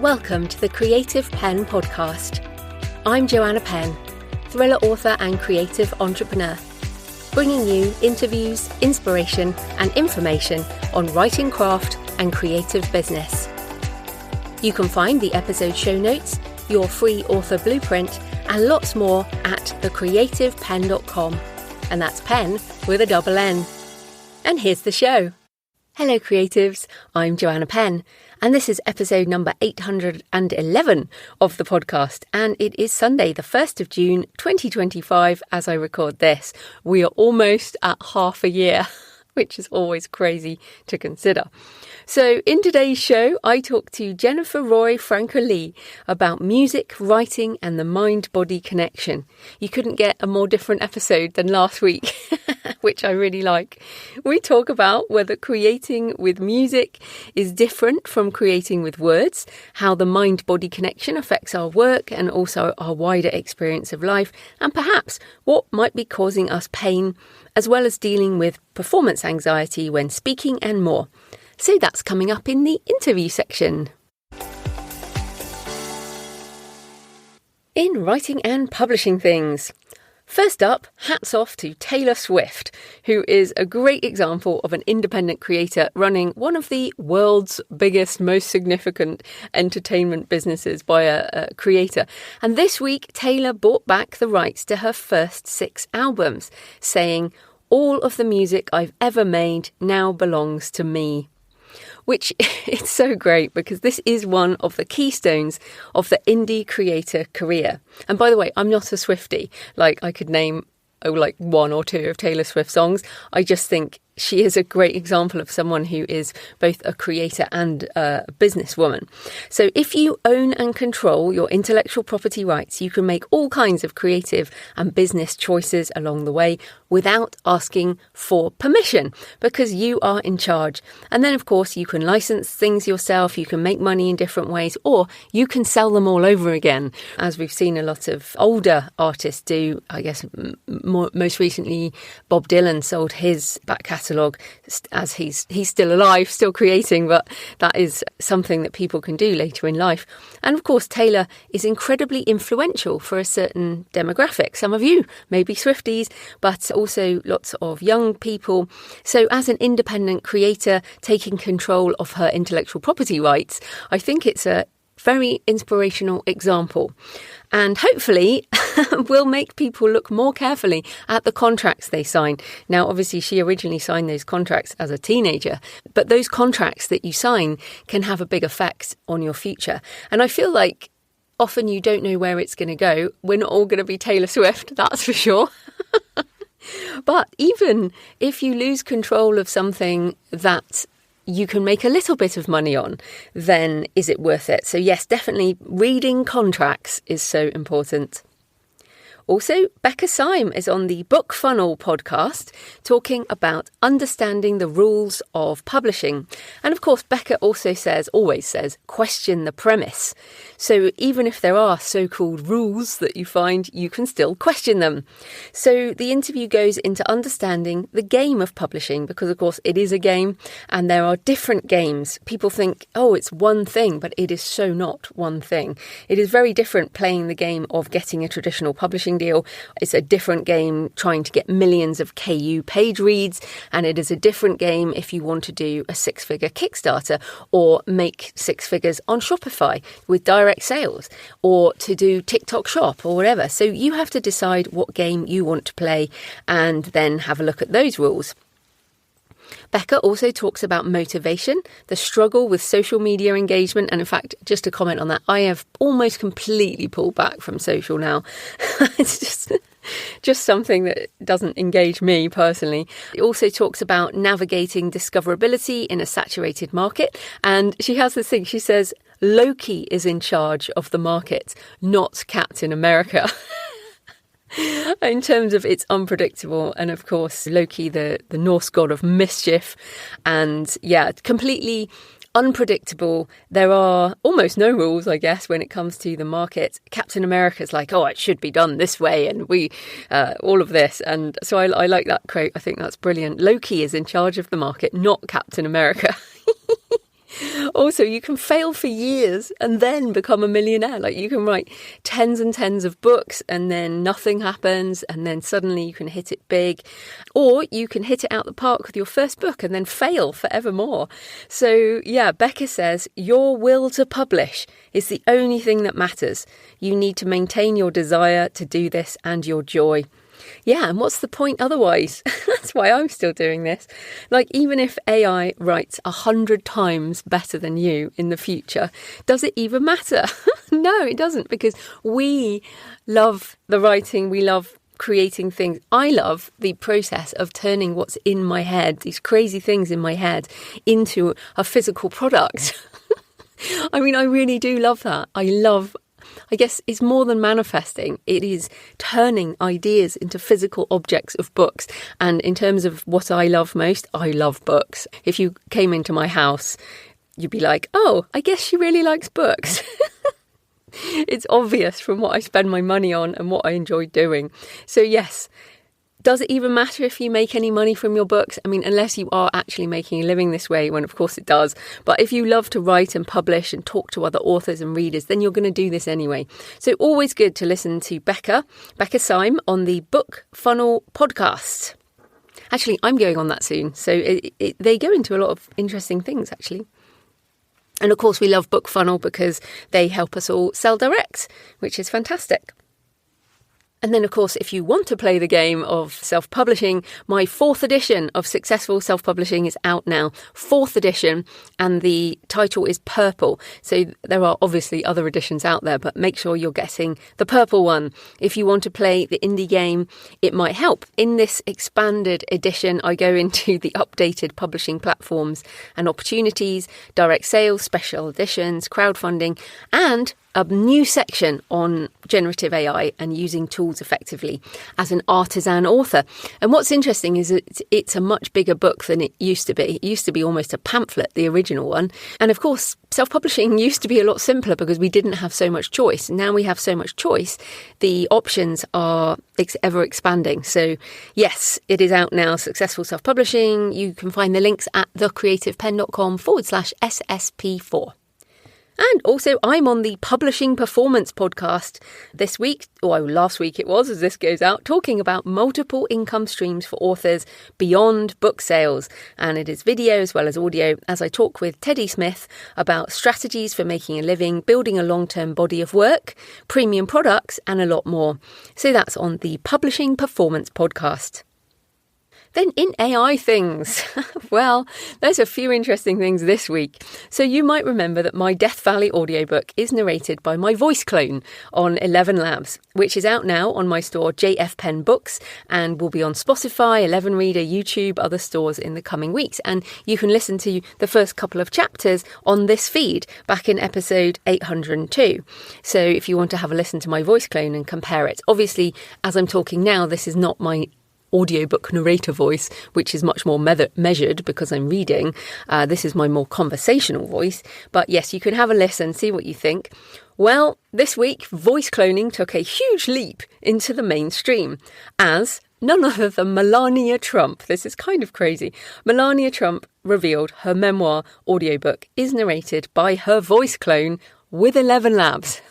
Welcome to the Creative Penn podcast. I'm Joanna Penn, thriller author and creative entrepreneur, bringing you interviews, inspiration and information on writing craft and creative business. You can find the episode show notes, your free author blueprint and lots more at thecreativepenn.com, and that's Penn with a double N. And here's the show. Hello creatives, I'm Joanna Penn, and this is episode number 811 of the podcast, and it is Sunday the 1st of June 2025 as I record this. We are almost at half a year, which is always crazy to consider. So in today's show, I talk to Jennifer Roig-Francoli about music, writing and the mind-body connection. You couldn't get a more different episode than last week, which I really like. We talk about whether creating with music is different from creating with words, how the mind-body connection affects our work and also our wider experience of life, and perhaps what might be causing us pain, as well as dealing with performance anxiety when speaking and more. So that's coming up in the interview section. In writing and publishing things. First up, hats off to Taylor Swift, who is a great example of an independent creator running one of the world's biggest, most significant entertainment businesses by a creator. And this week, Taylor bought back the rights to her first 6 albums, saying, "All of the music I've ever made now belongs to me." Which is so great because this is one of the keystones of the indie creator career. And by the way, I'm not a Swiftie. Like I could name like 1 or 2 of Taylor Swift's songs. I just think she is a great example of someone who is both a creator and a businesswoman. So if you own and control your intellectual property rights, you can make all kinds of creative and business choices along the way without asking for permission because you are in charge. And then, of course, you can license things yourself, you can make money in different ways, or you can sell them all over again, as we've seen a lot of older artists do. I guess most recently, Bob Dylan sold his back catalogue as he's still alive, still creating, but that is something that people can do later in life. And of course, Taylor is incredibly influential for a certain demographic. Some of you may be Swifties, but also lots of young people. So as an independent creator taking control of her intellectual property rights, I think it's a very inspirational example. And hopefully will make people look more carefully at the contracts they sign. Now, obviously, she originally signed those contracts as a teenager, but those contracts that you sign can have a big effect on your future. And I feel like often you don't know where it's going to go. We're not all going to be Taylor Swift, that's for sure. But even if you lose control of something that you can make a little bit of money on, then is it worth it? So yes, definitely reading contracts is so important. Also, Becca Sim is on the Book Funnel podcast talking about understanding the rules of publishing. And of course, Becca also always says, question the premise. So even if there are so-called rules that you find, you can still question them. So the interview goes into understanding the game of publishing because, of course, it is a game and there are different games. People think, oh, it's one thing, but it is so not one thing. It is very different playing the game of getting a traditional publishing deal. It's a different game trying to get millions of KU page reads, and it is a different game if you want to do a 6-figure Kickstarter or make 6 figures on Shopify with direct sales or to do TikTok shop or whatever. So you have to decide what game you want to play and then have a look at those rules. Becca also talks about motivation, the struggle with social media engagement. And in fact, just to comment on that, I have almost completely pulled back from social now. It's just something that doesn't engage me personally. It also talks about navigating discoverability in a saturated market. And she has this thing, she says, Loki is in charge of the market, not Captain America. In terms of it's unpredictable. And of course, Loki, the Norse god of mischief. And yeah, completely unpredictable. There are almost no rules, I guess, when it comes to the market. Captain America's like, oh, it should be done this way, and we all of this. And so I like that quote. I think that's brilliant. Loki is in charge of the market, not Captain America. Also, you can fail for years and then become a millionaire. Like, you can write tens and tens of books and then nothing happens, and then suddenly you can hit it big. Or you can hit it out the park with your first book and then fail forevermore. So yeah, Becca says your will to publish is the only thing that matters. You need to maintain your desire to do this and your joy. Yeah, and what's the point otherwise? That's why I'm still doing this. Like, even if AI writes 100 times better than you in the future, does it even matter? No, it doesn't, because we love the writing, we love creating things. I love the process of turning what's in my head, these crazy things in my head, into a physical product. I mean, I really do love that. I guess it's more than manifesting. It is turning ideas into physical objects of books. And in terms of what I love most, I love books. If you came into my house, you'd be like, oh, I guess she really likes books. It's obvious from what I spend my money on and what I enjoy doing. So yes, does it even matter if you make any money from your books? I mean, unless you are actually making a living this way, when of course it does. But if you love to write and publish and talk to other authors and readers, then you're going to do this anyway. So always good to listen to Becca Sim on the Book Funnel podcast. Actually, I'm going on that soon. So they go into a lot of interesting things, actually. And of course, we love Book Funnel because they help us all sell direct, which is fantastic. And then, of course, if you want to play the game of self-publishing, my 4th edition of Successful Self-Publishing is out now. 4th edition, and the title is Purple. So there are obviously other editions out there, but make sure you're getting the purple one. If you want to play the indie game, it might help. In this expanded edition, I go into the updated publishing platforms and opportunities, direct sales, special editions, crowdfunding, and a new section on generative AI and using tools effectively as an artisan author. And what's interesting is that it's a much bigger book than it used to be. It used to be almost a pamphlet, the original one. And of course, self-publishing used to be a lot simpler because we didn't have so much choice. Now we have so much choice. The options are ever expanding. So yes, it is out now, Successful Self-Publishing. You can find the links at thecreativepenn.com/SSP4. And also, I'm on the Publishing Performance podcast this week, or last week it was, as this goes out, talking about multiple income streams for authors beyond book sales. And it is video as well as audio, as I talk with Teddy Smith about strategies for making a living, building a long-term body of work, premium products, and a lot more. So that's on the Publishing Performance podcast. Then in AI things, well, there's a few interesting things this week. So you might remember that my Death Valley audiobook is narrated by my voice clone on 11 Labs, which is out now on my store JF Penn Books and will be on Spotify, 11 Reader, YouTube, other stores in the coming weeks. And you can listen to the first couple of chapters on this feed back in episode 802. So if you want to have a listen to my voice clone and compare it, obviously, as I'm talking now, this is not my audiobook narrator voice, which is much more measured because I'm reading. This is my more conversational voice. But yes, you can have a listen, see what you think. Well, this week, voice cloning took a huge leap into the mainstream as none other than Melania Trump. This is kind of crazy. Melania Trump revealed her memoir audiobook is narrated by her voice clone with 11 Labs.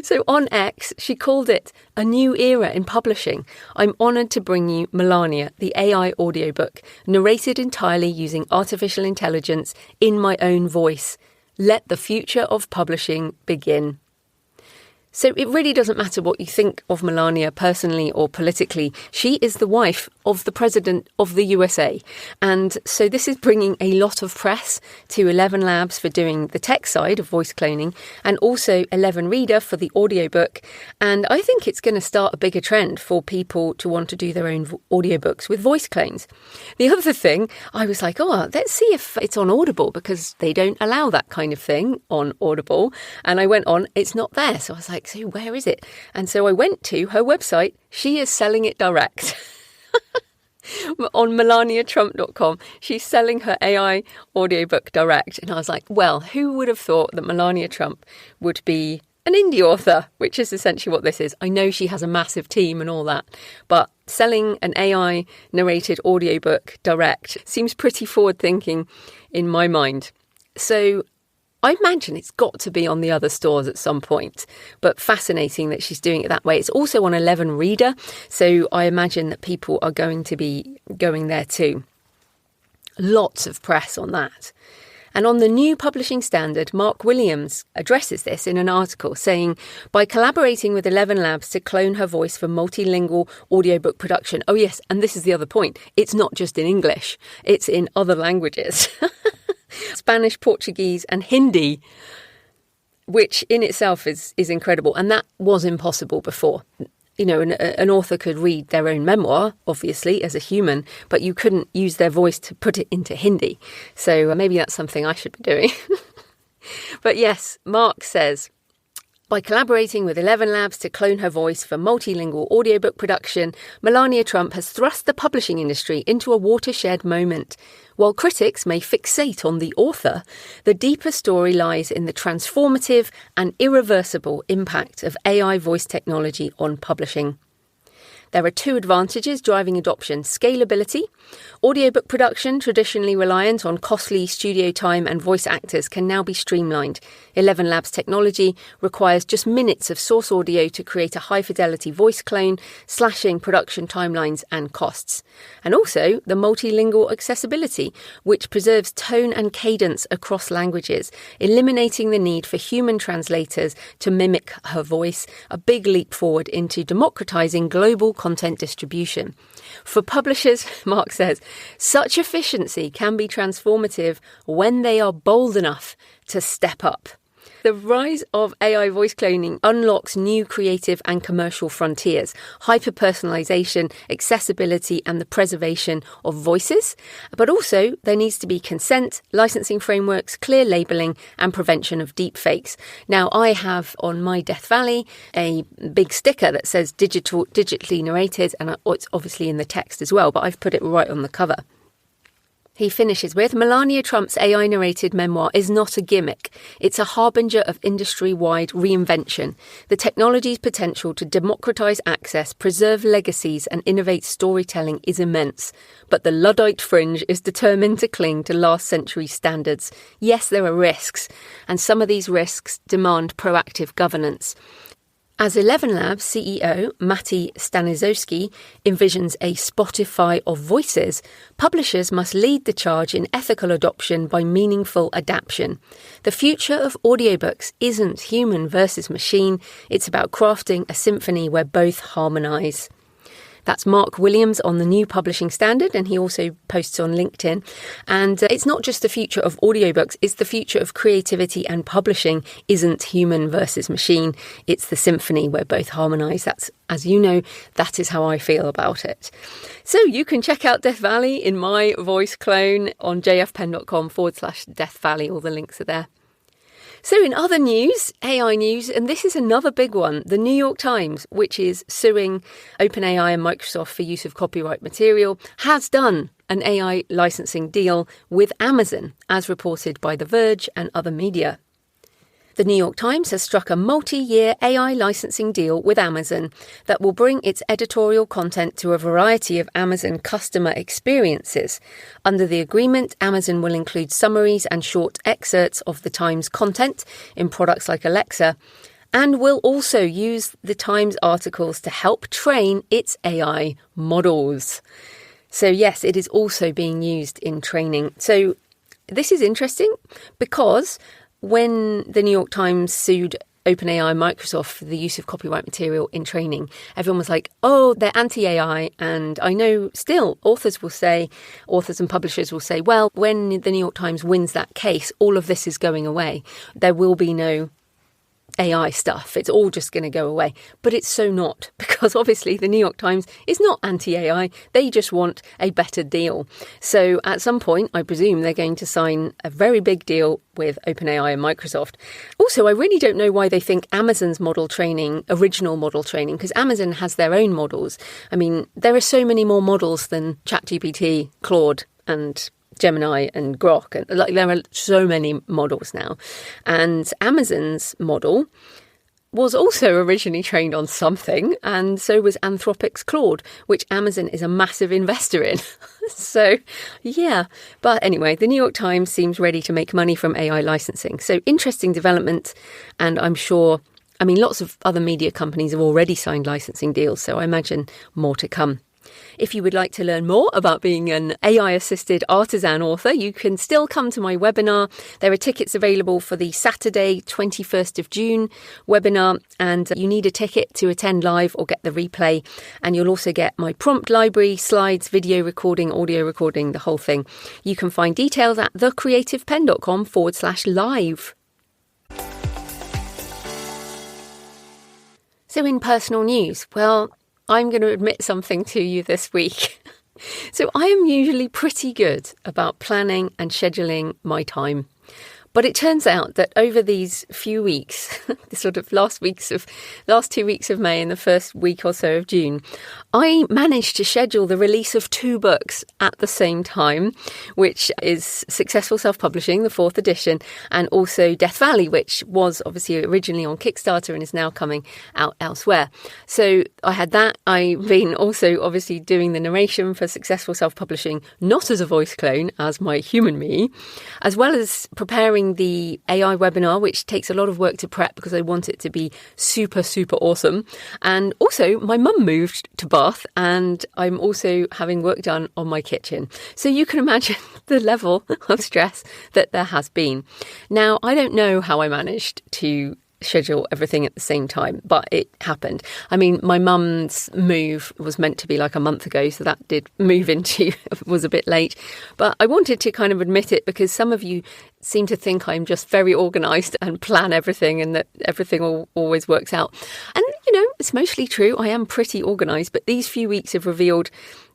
So on X, she called it a new era in publishing. I'm honoured to bring you Melania, the AI audiobook, narrated entirely using artificial intelligence in my own voice. Let the future of publishing begin. So it really doesn't matter what you think of Melania personally or politically. She is the wife of the president of the USA. And so this is bringing a lot of press to 11 Labs for doing the tech side of voice cloning and also 11 Reader for the audiobook. And I think it's going to start a bigger trend for people to want to do their own audiobooks with voice clones. The other thing, I was like, let's see if it's on Audible because they don't allow that kind of thing on Audible. And I went on, it's not there. So I was like, so where is it? And so I went to her website. She is selling it direct. On melaniatrump.com, she's selling her AI audiobook direct. And I was like, well, who would have thought that Melania Trump would be an indie author, which is essentially what this is. I know she has a massive team and all that, but selling an AI narrated audiobook direct seems pretty forward thinking in my mind. So I imagine it's got to be on the other stores at some point, but fascinating that she's doing it that way. It's also on 11 Reader, so I imagine that people are going to be going there too. Lots of press on that. And on the new publishing standard, Mark Williams addresses this in an article saying, by collaborating with 11 Labs to clone her voice for multilingual audiobook production. Oh yes, and this is the other point. It's not just in English, it's in other languages. Spanish, Portuguese and Hindi, which in itself is incredible. And that was impossible before. You know, an author could read their own memoir, obviously, as a human, but you couldn't use their voice to put it into Hindi. So maybe that's something I should be doing. But yes, Mark says, by collaborating with 11 Labs to clone her voice for multilingual audiobook production, Melania Trump has thrust the publishing industry into a watershed moment. While critics may fixate on the author, the deeper story lies in the transformative and irreversible impact of AI voice technology on publishing. There are two advantages driving adoption: scalability. Audiobook production, traditionally reliant on costly studio time and voice actors, can now be streamlined. 11 Labs technology requires just minutes of source audio to create a high-fidelity voice clone, slashing production timelines and costs. And also the multilingual accessibility, which preserves tone and cadence across languages, eliminating the need for human translators to mimic her voice, a big leap forward into democratizing global content distribution. For publishers, Mark says, such efficiency can be transformative when they are bold enough to step up. The rise of AI voice cloning unlocks new creative and commercial frontiers, hyper-personalization, accessibility and the preservation of voices. But also there needs to be consent, licensing frameworks, clear labelling and prevention of deepfakes. Now, I have on my Death Valley a big sticker that says digitally narrated, and it's obviously in the text as well, but I've put it right on the cover. He finishes with, Melania Trump's AI-narrated memoir is not a gimmick. It's a harbinger of industry-wide reinvention. The technology's potential to democratise access, preserve legacies and innovate storytelling is immense. But the Luddite fringe is determined to cling to last century standards. Yes, there are risks, and some of these risks demand proactive governance. As 11 Labs CEO Matti Stanisowski envisions a Spotify of voices, publishers must lead the charge in ethical adoption by meaningful adaptation. The future of audiobooks isn't human versus machine, it's about crafting a symphony where both harmonise. That's Mark Williams on the new publishing standard, and he also posts on LinkedIn. And it's not just the future of audiobooks, it's the future of creativity, and publishing isn't human versus machine. It's the symphony where both harmonise. That's, as you know, that is how I feel about it. So you can check out Death Valley in my voice clone on jfpenn.com/Death Valley. All the links are there. So in other news, AI news, and this is another big one, the New York Times, which is suing OpenAI and Microsoft for use of copyright material, has done an AI licensing deal with Amazon, as reported by The Verge and other media. The New York Times has struck a multi-year AI licensing deal with Amazon that will bring its editorial content to a variety of Amazon customer experiences. Under the agreement, Amazon will include summaries and short excerpts of the Times content in products like Alexa, and will also use the Times articles to help train its AI models. So yes, it is also being used in training. So this is interesting because when the New York Times sued OpenAI and Microsoft for the use of copyright material in training, everyone was like, oh, they're anti-AI. And I know still authors and publishers will say, well, when the New York Times wins that case, all of this is going away. There will be no AI stuff. It's all just going to go away. But it's so not, because obviously the New York Times is not anti-AI. They just want a better deal. So at some point, I presume they're going to sign a very big deal with OpenAI and Microsoft. Also, I really don't know why they think Amazon's original model training, because Amazon has their own models. I mean, there are so many more models than ChatGPT, Claude, and Gemini and Grok, and there are so many models now. And Amazon's model was also originally trained on something, and so was Anthropic's Claude, which Amazon is a massive investor in. So, yeah. But anyway, the New York Times seems ready to make money from AI licensing. So interesting development, and I'm sure, lots of other media companies have already signed licensing deals, so I imagine more to come. If you would like to learn more about being an AI-assisted artisan author, you can still come to my webinar. There are tickets available for the Saturday, 21st of June webinar, and you need a ticket to attend live or get the replay. And you'll also get my prompt library, slides, video recording, audio recording, the whole thing. You can find details at thecreativepenn.com/live. So in personal news, well, I'm going to admit something to you this week. So I am usually pretty good about planning and scheduling my time. But it turns out that over these few weeks, the sort of last 2 weeks of May and the first week or so of June, I managed to schedule the release of 2 books at the same time, which is Successful Self-Publishing, the 4th edition, and also Death Valley, which was obviously originally on Kickstarter and is now coming out elsewhere. So I had that. I've been also obviously doing the narration for Successful Self-Publishing, not as a voice clone, as my human me, as well as preparing the AI webinar, which takes a lot of work to prep because I want it to be super, super awesome. And also my mum moved to Bath and I'm also having work done on my kitchen. So you can imagine the level of stress that there has been. Now, I don't know how I managed to schedule everything at the same time, but it happened. My mum's move was meant to be like a month ago, so that did move into was a bit late, but I wanted to kind of admit it because some of you seem to think I'm just very organised and plan everything and that everything always works out. And it's mostly true. I am pretty organised, but these few weeks have revealed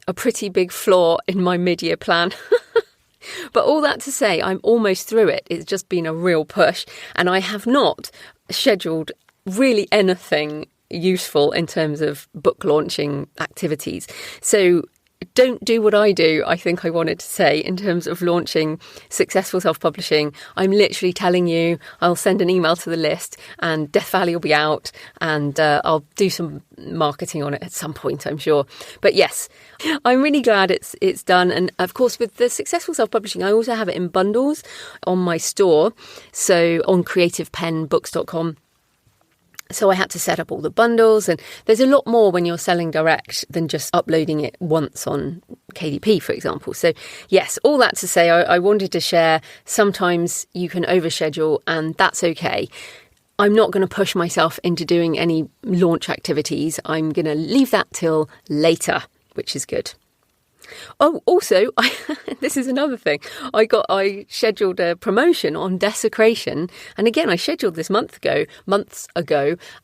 a pretty big flaw in my mid-year plan. But all that to say, I'm almost through it. It's just been a real push. And I have not scheduled really anything useful in terms of book launching activities. So don't do what I do, I think I wanted to say, in terms of launching Successful Self-Publishing. I'm literally telling you, I'll send an email to the list and Death Valley will be out and I'll do some marketing on it at some point, I'm sure. But yes, I'm really glad it's done. And of course, with the Successful Self-Publishing, I also have it in bundles on my store. So on creativepennbooks.com. So I had to set up all the bundles, and there's a lot more when you're selling direct than just uploading it once on KDP, for example. So yes, all that to say, I wanted to share, sometimes you can overschedule and that's okay. I'm not going to push myself into doing any launch activities. I'm going to leave that till later, which is good. Oh, also, this is another thing. I scheduled a promotion on Desecration. And again, I scheduled this months ago,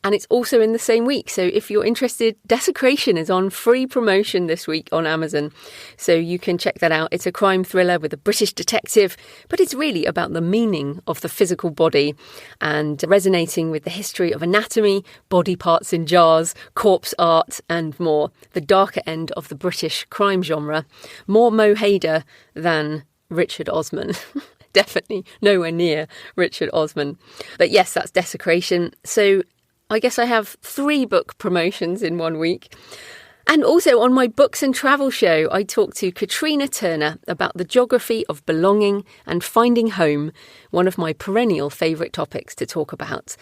and it's also in the same week. So if you're interested, Desecration is on free promotion this week on Amazon. So you can check that out. It's a crime thriller with a British detective, but it's really about the meaning of the physical body and resonating with the history of anatomy, body parts in jars, corpse art, and more. The darker end of the British crime genre. More Mo Hader than Richard Osman. Definitely nowhere near Richard Osman. But yes, that's Desecration. So I guess I have 3 book promotions in 1 week. And also on my books and travel show, I talked to Katrina Turner about the geography of belonging and finding home, one of my perennial favourite topics to talk about.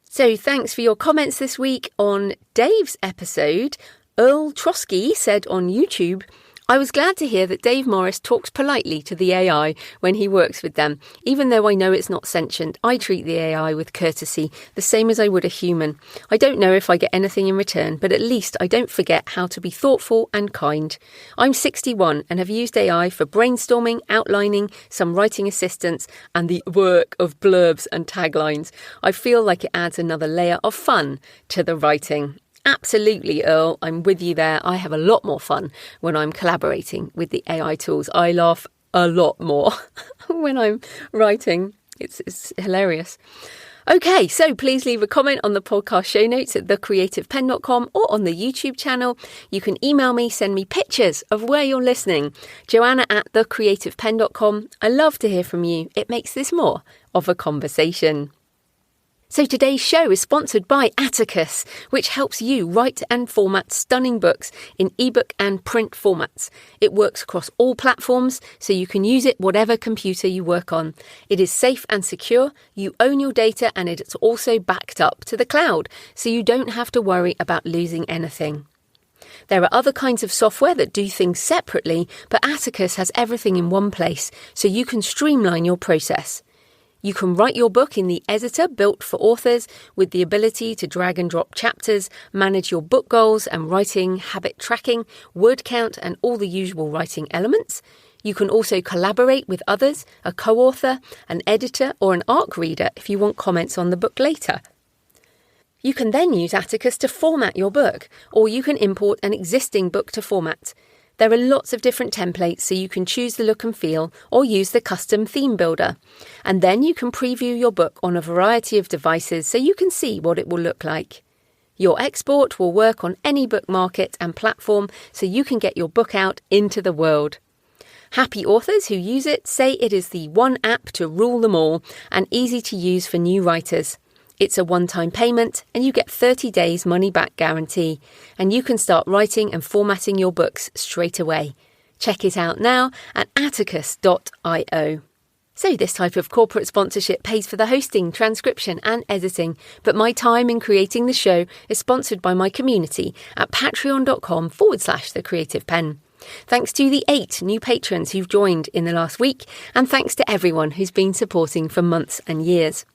So thanks for your comments this week on Dave's episode. Earl Trotsky said on YouTube, I was glad to hear that Dave Morris talks politely to the AI when he works with them. Even though I know it's not sentient, I treat the AI with courtesy, the same as I would a human. I don't know if I get anything in return, but at least I don't forget how to be thoughtful and kind. I'm 61 and have used AI for brainstorming, outlining, some writing assistance, and the work of blurbs and taglines. I feel like it adds another layer of fun to the writing. Absolutely, Earl. I'm with you there. I have a lot more fun when I'm collaborating with the AI tools. I laugh a lot more when I'm writing. It's hilarious. Okay, so please leave a comment on the podcast show notes at thecreativepenn.com or on the YouTube channel. You can email me, send me pictures of where you're listening. Joanna at thecreativepenn.com. I love to hear from you. It makes this more of a conversation. So today's show is sponsored by Atticus, which helps you write and format stunning books in ebook and print formats. It works across all platforms, so you can use it whatever computer you work on. It is safe and secure, you own your data, and it's also backed up to the cloud, so you don't have to worry about losing anything. There are other kinds of software that do things separately, but Atticus has everything in one place, so you can streamline your process. You can write your book in the editor built for authors with the ability to drag and drop chapters, manage your book goals and writing, habit tracking, word count and all the usual writing elements. You can also collaborate with others, a co-author, an editor or an ARC reader if you want comments on the book later. You can then use Atticus to format your book, or you can import an existing book to format. There are lots of different templates, so you can choose the look and feel or use the custom theme builder. And then you can preview your book on a variety of devices so you can see what it will look like. Your export will work on any book market and platform, so you can get your book out into the world. Happy authors who use it say it is the one app to rule them all and easy to use for new writers. It's a one-time payment and you get 30 days money-back guarantee. And you can start writing and formatting your books straight away. Check it out now at atticus.io. So this type of corporate sponsorship pays for the hosting, transcription and editing. But my time in creating the show is sponsored by my community at patreon.com/thecreativepenn. Thanks to the 8 new patrons who've joined in the last week. And thanks to everyone who's been supporting for months and years.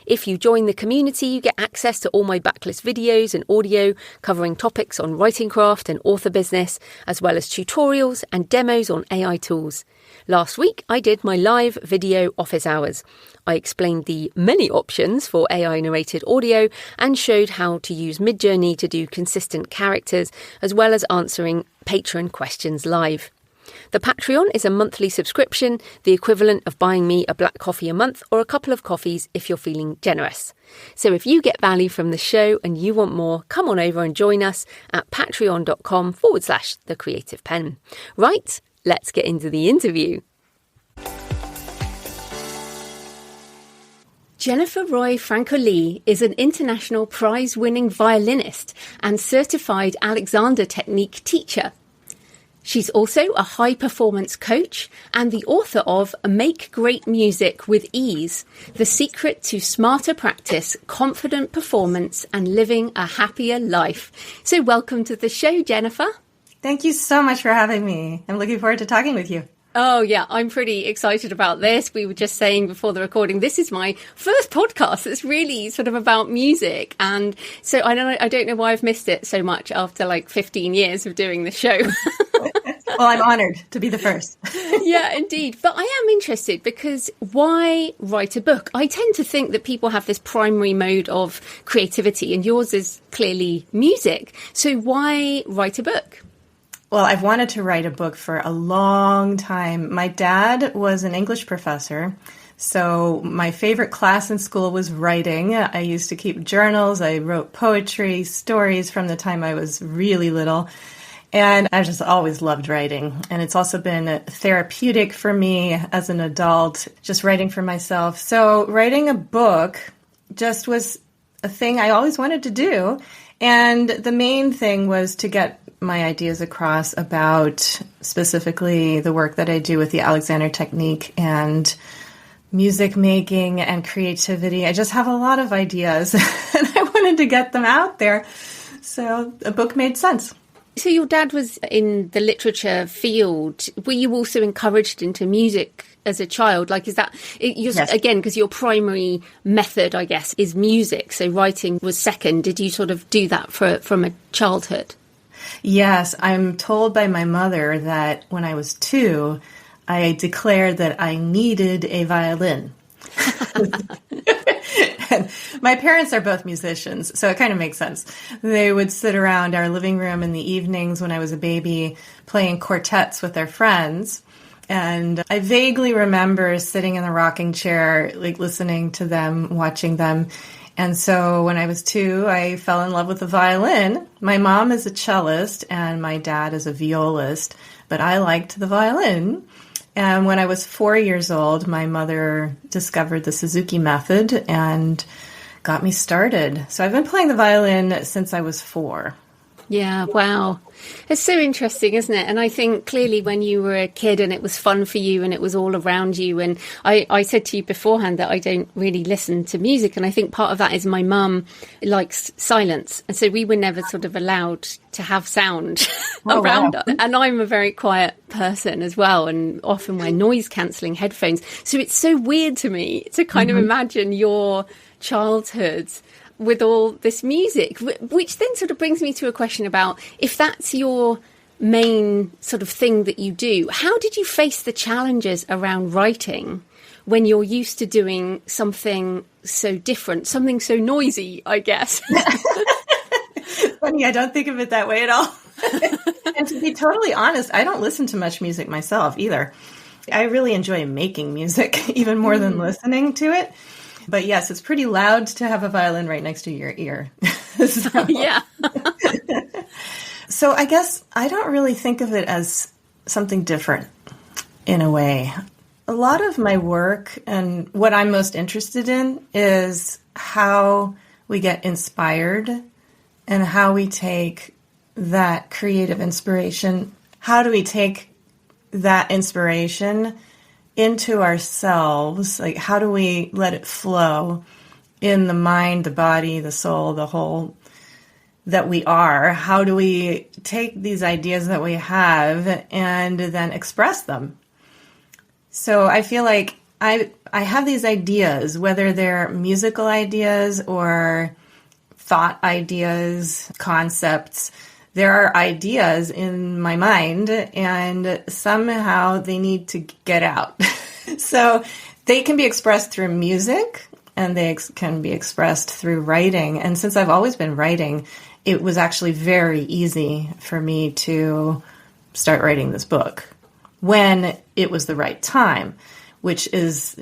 If you join the community, you get access to all my backlist videos and audio covering topics on writing craft and author business, as well as tutorials and demos on AI tools. Last week, I did my live video office hours. I explained the many options for AI narrated audio and showed how to use Midjourney to do consistent characters, as well as answering patron questions live. The Patreon is a monthly subscription, the equivalent of buying me a black coffee a month or a couple of coffees if you're feeling generous. So if you get value from the show and you want more, come on over and join us at patreon.com/thecreativepenn. Right, let's get into the interview. Jennifer Roig-Francoli is an international prize-winning violinist and certified Alexander Technique teacher. She's also a high-performance coach and the author of Make Great Music with Ease, The Secret to Smarter Practice, Confident Performance and Living a Happier Life. So welcome to the show, Jennifer. Thank you so much for having me. I'm looking forward to talking with you. Oh, yeah, I'm pretty excited about this. We were just saying before the recording, this is my first podcast that's really sort of about music. And so I don't know why I've missed it so much after like 15 years of doing the show. Well, I'm honored to be the first. Yeah, indeed. But I am interested because why write a book? I tend to think that people have this primary mode of creativity and yours is clearly music. So why write a book? Well, I've wanted to write a book for a long time. My dad was an English professor, so my favorite class in school was writing. I used to keep journals. I wrote poetry, stories from the time I was really little. And I've just always loved writing. And it's also been therapeutic for me as an adult, just writing for myself. So writing a book just was a thing I always wanted to do. And the main thing was to get my ideas across about specifically the work that I do with the Alexander Technique and music making and creativity. I just have a lot of ideas and I wanted to get them out there. So a book made sense. So your dad was in the literature field. Were you also encouraged into music as a child? Like, is that, yes. Again, because your primary method, I guess, is music. So writing was second. Did you sort of do that from a childhood? Yes, I'm told by my mother that when I was 2, I declared that I needed a violin. And my parents are both musicians, so it kind of makes sense. They would sit around our living room in the evenings when I was a baby playing quartets with their friends. And I vaguely remember sitting in the rocking chair, like listening to them, watching them. And so when I was 2, I fell in love with the violin. My mom is a cellist and my dad is a violist, but I liked the violin. And when I was 4 years old, my mother discovered the Suzuki method and got me started. So I've been playing the violin since I was 4. Yeah, wow. It's so interesting, isn't it? And I think clearly when you were a kid and it was fun for you and it was all around you, and I said to you beforehand that I don't really listen to music, and I think part of that is my mum likes silence, and so we were never sort of allowed to have sound around us. And I'm a very quiet person as well, and often wear noise cancelling headphones. So it's so weird to me to kind of imagine your childhood with all this music, which then sort of brings me to a question about if that's your main sort of thing that you do, how did you face the challenges around writing when you're used to doing something so different, something so noisy, I guess? Funny, I don't think of it that way at all. And to be totally honest, I don't listen to much music myself either. I really enjoy making music even more than listening to it. But yes, it's pretty loud to have a violin right next to your ear. So, yeah. So I guess I don't really think of it as something different in a way. A lot of my work and what I'm most interested in is how we get inspired and how we take that creative inspiration. How do we take that inspiration into ourselves? Like, how do we let it flow in the mind, the body, the soul, the whole that we are? How do we take these ideas that we have and then express them? So I feel like I have these ideas, whether they're musical ideas or thought ideas, concepts. There are ideas in my mind, and somehow they need to get out. So they can be expressed through music, and they can be expressed through writing. And since I've always been writing, it was actually very easy for me to start writing this book when it was the right time, which is,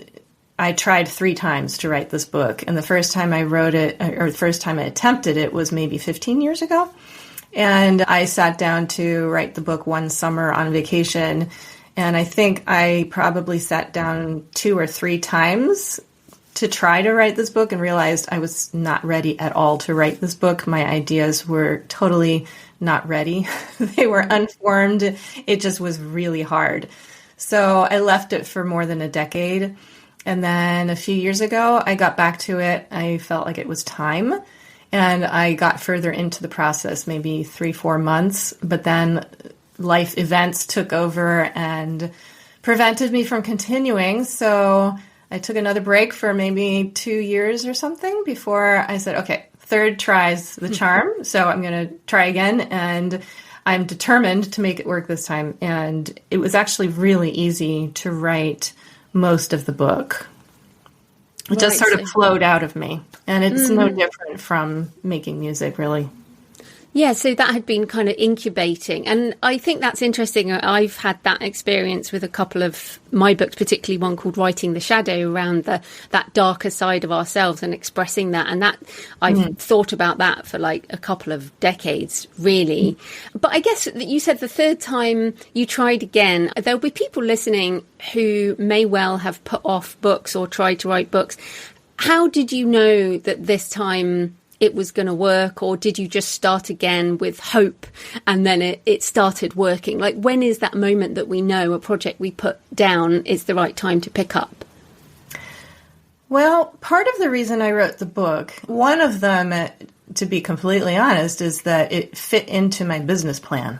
I tried 3 times to write this book. And the first time I wrote it, or the first time I attempted it, was maybe 15 years ago. And I sat down to write the book one summer on vacation. And I think I probably sat down 2 or 3 times to try to write this book and realized I was not ready at all to write this book. My ideas were totally not ready. They were unformed. It just was really hard. So I left it for more than a decade. And then a few years ago, I got back to it. I felt like it was time. And I got further into the process, maybe 3-4 months, but then life events took over and prevented me from continuing. So I took another break for maybe 2 years or something before I said, okay, 3rd try's the charm. So I'm going to try again. And I'm determined to make it work this time. And it was actually really easy to write most of the book. It just sort of flowed out of me. And it's no different from making music, really. Yeah, so that had been kind of incubating. And I think that's interesting. I've had that experience with a couple of my books, particularly one called Writing the Shadow, around that darker side of ourselves and expressing that. And that I've thought about that for like a couple of decades, really. But I guess that you said the 3rd time you tried again, there'll be people listening who may well have put off books or tried to write books. How did you know that this time it was going to work, or did you just start again with hope and then it started working? Like, when is that moment that we know a project we put down is the right time to pick up? Well, part of the reason I wrote the book, one of them, to be completely honest, is that it fit into my business plan.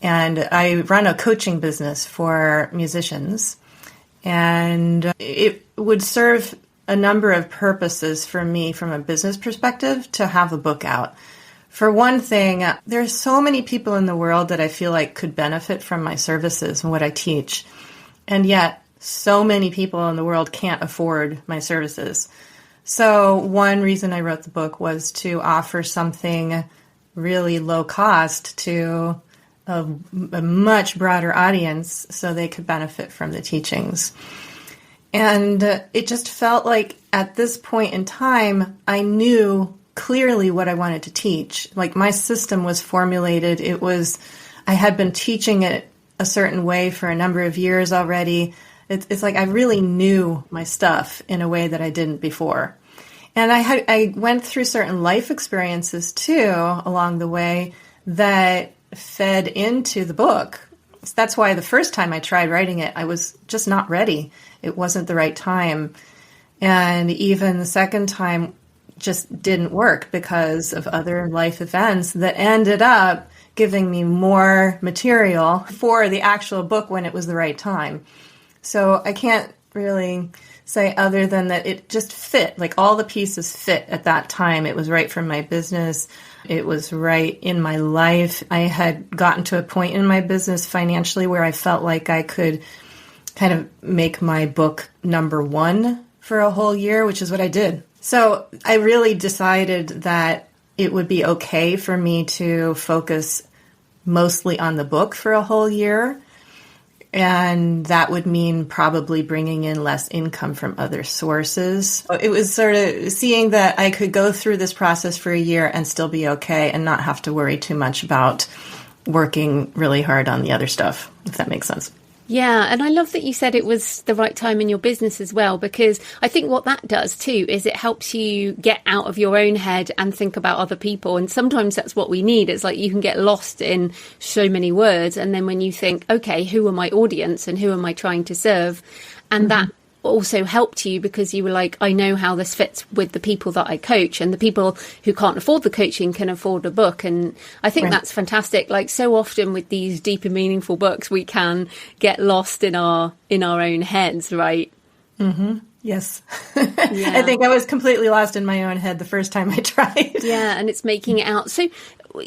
And I run a coaching business for musicians, and it would serve a number of purposes for me from a business perspective to have a book out. For one thing, there's so many people in the world that I feel like could benefit from my services and what I teach. And yet, so many people in the world can't afford my services. So one reason I wrote the book was to offer something really low cost to a much broader audience so they could benefit from the teachings. And it just felt like at this point in time, I knew clearly what I wanted to teach. Like, my system was formulated. I had been teaching it a certain way for a number of years already. It's like I really knew my stuff in a way that I didn't before. And I went through certain life experiences too along the way that fed into the book. That's why the first time I tried writing it, I was just not ready. It wasn't the right time. And even the second time just didn't work because of other life events that ended up giving me more material for the actual book when it was the right time. So I can't really say other than that it just fit, like all the pieces fit at that time. It was right for my business. It was right in my life. I had gotten to a point in my business financially where I felt like I could kind of make my book number one for a whole year, which is what I did. So I really decided that it would be okay for me to focus mostly on the book for a whole year. And that would mean probably bringing in less income from other sources. It was sort of seeing that I could go through this process for a year and still be okay and not have to worry too much about working really hard on the other stuff, if that makes sense. Yeah, and I love that you said it was the right time in your business as well, because I think what that does too is it helps you get out of your own head and think about other people. And sometimes that's what we need. It's like you can get lost in so many words. And then when you think, okay, who are my audience and who am I trying to serve? And that also helped you because you were like, I know how this fits with the people that I coach, and the people who can't afford the coaching can afford a book. And I think that's fantastic. Like so often with these deep and meaningful books, we can get lost in our own heads, right? Mm-hmm. Yes. I think I was completely lost in my own head the first time I tried. Yeah, and it's making it out. So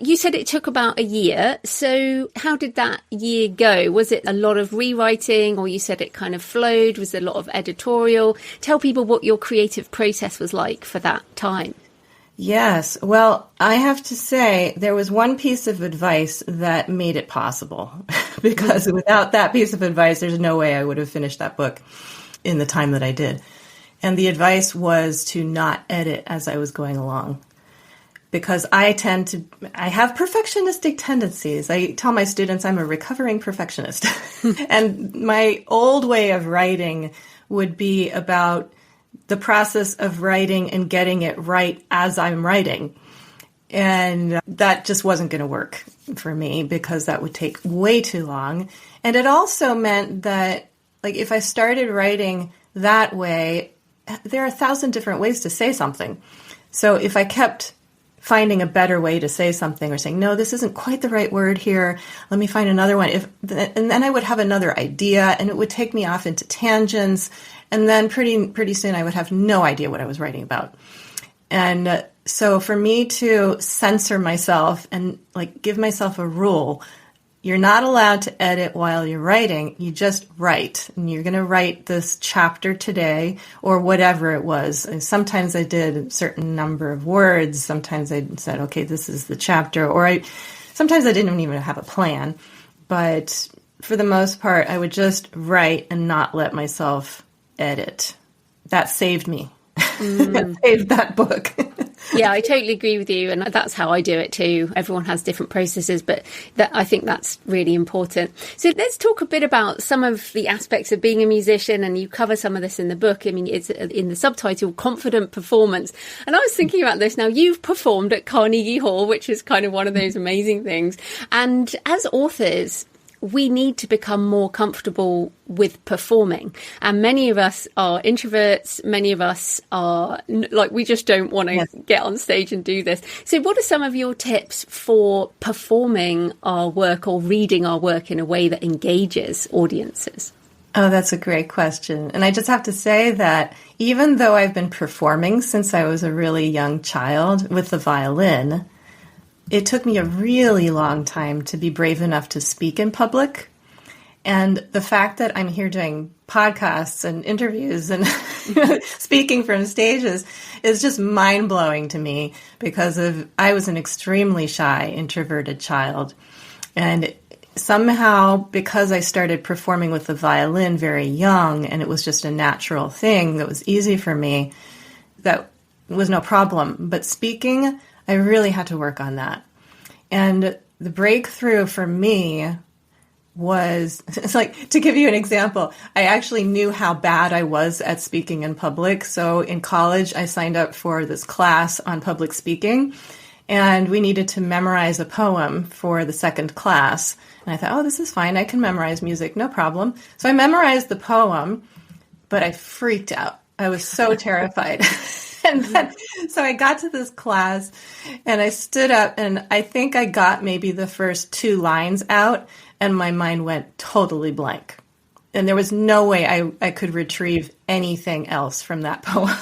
you said it took about a year. So how did that year go? Was it a lot of rewriting, or you said it kind of flowed? Was there a lot of editorial? Tell people what your creative process was like for that time. Yes. Well, I have to say there was one piece of advice that made it possible because without that piece of advice, there's no way I would have finished that book in the time that I did. And the advice was to not edit as I was going along. Because I have perfectionistic tendencies. I tell my students I'm a recovering perfectionist. And my old way of writing would be about the process of writing and getting it right as I'm writing. And that just wasn't going to work for me because that would take way too long. And it also meant that, like, if I started writing that way, there are 1,000 different ways to say something. So if I kept finding a better way to say something or saying, no, this isn't quite the right word here, let me find another one. And then I would have another idea and it would take me off into tangents. And then pretty soon I would have no idea what I was writing about. And so for me to censor myself and like give myself a rule, you're not allowed to edit while you're writing. You just write. And you're going to write this chapter today or whatever it was. And sometimes I did a certain number of words. Sometimes I said, okay, this is the chapter. Or sometimes I didn't even have a plan. But for the most part, I would just write and not let myself edit. That saved me. That saved that book. Yeah, I totally agree with you. And that's how I do it too. Everyone has different processes, but I think that's really important. So let's talk a bit about some of the aspects of being a musician. And you cover some of this in the book. I mean, it's in the subtitle, Confident Performance. And I was thinking about this now. You've performed at Carnegie Hall, which is kind of one of those amazing things. And as authors, we need to become more comfortable with performing. And many of us are introverts. Many of us are like, we just don't want to get on stage and do this. So what are some of your tips for performing our work or reading our work in a way that engages audiences? Oh, that's a great question. And I just have to say that even though I've been performing since I was a really young child with the violin, it took me a really long time to be brave enough to speak in public. And the fact that I'm here doing podcasts and interviews and speaking from stages is just mind-blowing to me because I was an extremely shy, introverted child. And somehow, because I started performing with the violin very young, and it was just a natural thing that was easy for me, that was no problem. But speaking, I really had to work on that. And the breakthrough for me it's like, to give you an example, I actually knew how bad I was at speaking in public. So in college, I signed up for this class on public speaking, and we needed to memorize a poem for the second class. And I thought, oh, this is fine. I can memorize music, no problem. So I memorized the poem, but I freaked out. I was so terrified. And then, so I got to this class and I stood up, and I think I got maybe the first 2 lines out, and my mind went totally blank. And there was no way I could retrieve anything else from that poem.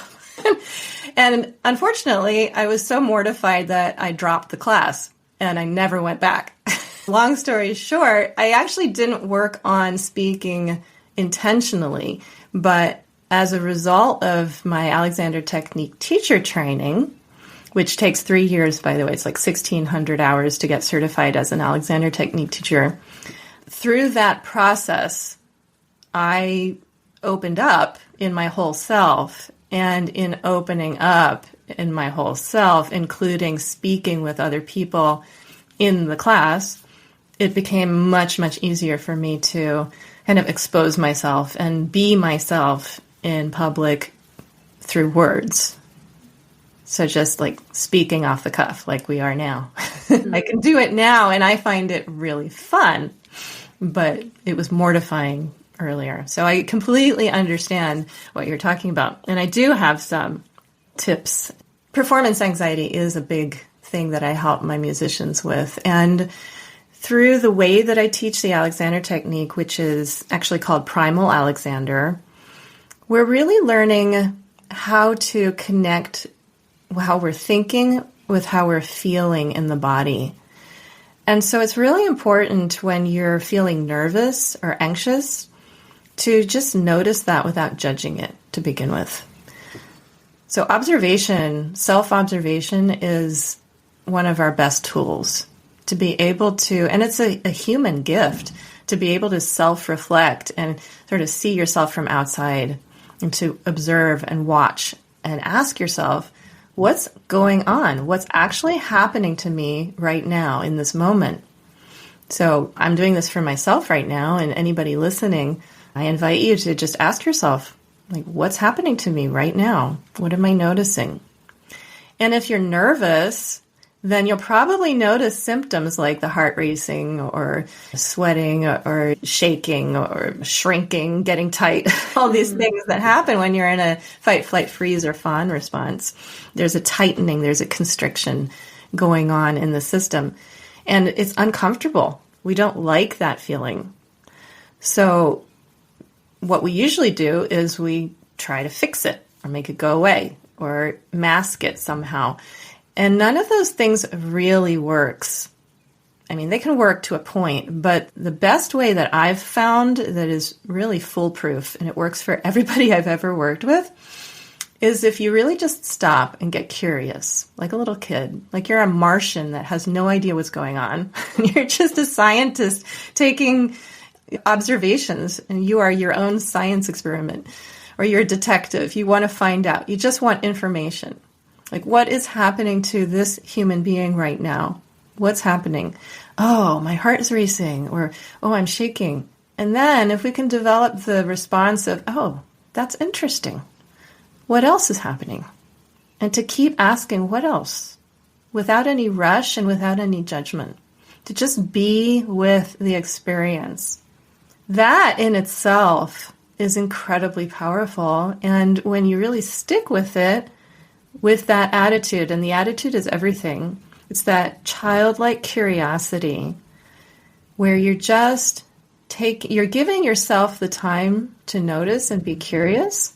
And unfortunately, I was so mortified that I dropped the class and I never went back. Long story short, I actually didn't work on speaking intentionally, but as a result of my Alexander Technique teacher training, which takes 3 years, by the way, it's like 1,600 hours to get certified as an Alexander Technique teacher. Through that process, I opened up in my whole self, and in opening up in my whole self, including speaking with other people in the class, it became much, much easier for me to kind of expose myself and be myself in public through words. So just like speaking off the cuff like we are now. Mm-hmm. I can do it now, and I find it really fun, but it was mortifying earlier. So I completely understand what you're talking about. And I do have some tips. Performance anxiety is a big thing that I help my musicians with. And through the way that I teach the Alexander Technique, which is actually called Primal Alexander, we're really learning how to connect how we're thinking with how we're feeling in the body. And so it's really important when you're feeling nervous or anxious to just notice that without judging it to begin with. So observation, self-observation is one of our best tools to be able to, and it's a human gift, to be able to self-reflect and sort of see yourself from outside and to observe and watch and ask yourself, what's going on? What's actually happening to me right now in this moment? So I'm doing this for myself right now, and anybody listening, I invite you to just ask yourself, like, what's happening to me right now? What am I noticing? And if you're nervous, then you'll probably notice symptoms like the heart racing or sweating or shaking or shrinking, getting tight, all these things that happen when you're in a fight, flight, freeze, or fawn response. There's a tightening, there's a constriction going on in the system, and it's uncomfortable. We don't like that feeling. So what we usually do is we try to fix it or make it go away or mask it somehow. And none of those things really works. I mean, they can work to a point, but the best way that I've found that is really foolproof, and it works for everybody I've ever worked with, is if you really just stop and get curious, like a little kid, like you're a Martian that has no idea what's going on. You're just a scientist taking observations, and you are your own science experiment, or you're a detective. You want to find out. You just want information. Like, what is happening to this human being right now? What's happening? Oh, my heart is racing, or, oh, I'm shaking. And then if we can develop the response of, oh, that's interesting. What else is happening? And to keep asking, what else? Without any rush and without any judgment. To just be with the experience. That in itself is incredibly powerful. And when you really stick with it, with that attitude, and the attitude is everything, it's that childlike curiosity where you're just you're giving yourself the time to notice and be curious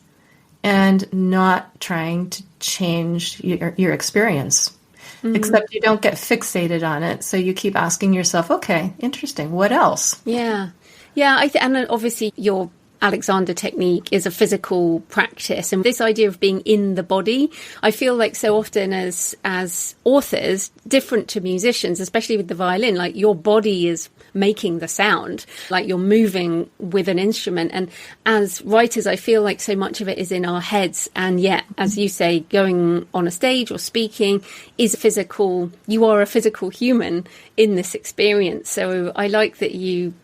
and not trying to change your experience. Mm-hmm. Except you don't get fixated on it. So you keep asking yourself, okay, interesting. What else? Yeah. Yeah. And obviously your Alexander Technique is a physical practice, and this idea of being in the body, I feel like so often as authors, different to musicians, especially with the violin, like your body is making the sound, like you're moving with an instrument. And as writers, I feel like so much of it is in our heads, and yet, as you say, going on a stage or speaking is physical. You are a physical human in this experience. So I like that you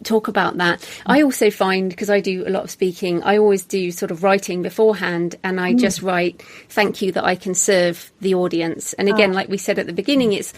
talk about that. I also find, because I do a lot of speaking, I always do sort of writing beforehand, and I just write, thank you that I can serve the audience. And again, like we said at the beginning, it's,